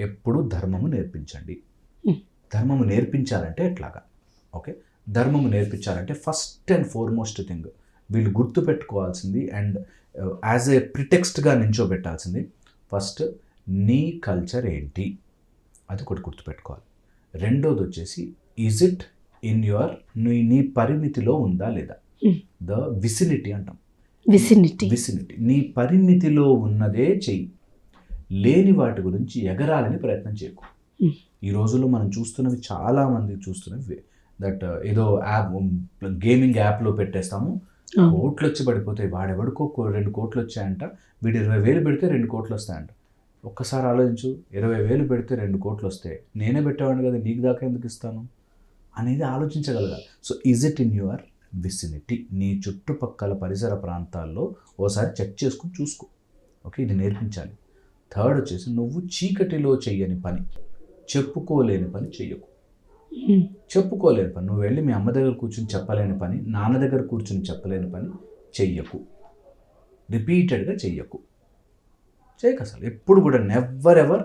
ఎప్పుడు ధర్మము నేర్పించండి. హ్మ్. ధర్మము నేర్పించాలంటే ఎట్లాగా? ఓకే. ధర్మము నేర్పించాలంటే ఫస్ట్ అండ్ ఫార్మోస్ట్ థింగ్ వీళ్ళు గుర్తుపెట్టుకోవాల్సింది అండ్ యాజ్ ఏ ప్రిటెక్స్ట్గా నించోబెట్టాల్సింది ఫస్ట్ నీ కల్చర్ ఏంటి అది ఒకటి గుర్తుపెట్టుకోవాలి. రెండోది వచ్చేసి ఈజ్ ఇట్ ఇన్ యువర్ నీ పరిమితిలో ఉందా లేదా? ద విసినిటీ అంటాం. విసినిటీ నీ పరిమితిలో ఉన్నదే చెయ్యి. లేని వాటి గురించి ఎగరాలని ప్రయత్నం చేయకు. ఈ రోజుల్లో మనం చూస్తున్నవి చాలామంది చూస్తున్నవి దట్ ఏదో యాప్ గేమింగ్ యాప్లో పెట్టేస్తాము, కోట్లు వచ్చి పడిపోతాయి. వాడెవడికో 2 కోట్లు వచ్చాయంట, వీడు 20,000 పెడితే 2 కోట్లు వస్తాయంట. ఒక్కసారి ఆలోచించు, 20,000 పెడితే 2 కోట్లు వస్తే నేనే పెట్టేవాడిని కదా, నీకు దాకా ఎందుకు ఇస్తాను అనేది ఆలోచించగలగాలి. So is it in your vicinity? నీ చుట్టుపక్కల పరిసర ప్రాంతాల్లో ఓసారి చెక్ చేసుకుని చూసుకో. ఓకే, ఇది నేర్పించాలి. థర్డ్ వచ్చేసి నువ్వు చీకటిలో చెయ్యని పని, చెప్పుకోలేని పని చెయ్యకు. చెప్పుకోలేని పని, నువ్వు వెళ్ళి మీ అమ్మ దగ్గర కూర్చొని చెప్పలేని పని, నాన్న దగ్గర కూర్చొని చెప్పలేని పని చెయ్యకు. రిపీటెడ్గా చెయ్యకు. చేయకు అసలు. ఎప్పుడు కూడా నెవర్ ఎవర్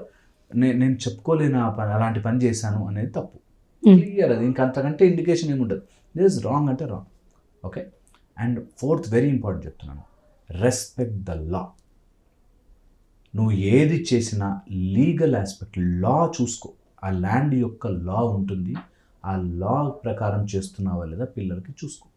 నేను చెప్పుకోలేని ఆ పని, అలాంటి పని చేశాను అనేది తప్పు. క్లియర్ అది. ఇంకా అంతకంటే ఇండికేషన్ ఏముండదు. దిస్ ఇస్ రాంగ్ అంటే wrong. Okay. And fourth very important చెప్తున్నాను, రెస్పెక్ట్ ద లా. నువ్వు ఏది చేసినా లీగల్ ఆస్పెక్ట్, లా చూసుకో. ఆ ల్యాండ్ యొక్క లా ఉంటుంది, ఆ లా ప్రకారం చేస్తున్నావా లేదా పిల్లలకి చూసుకో.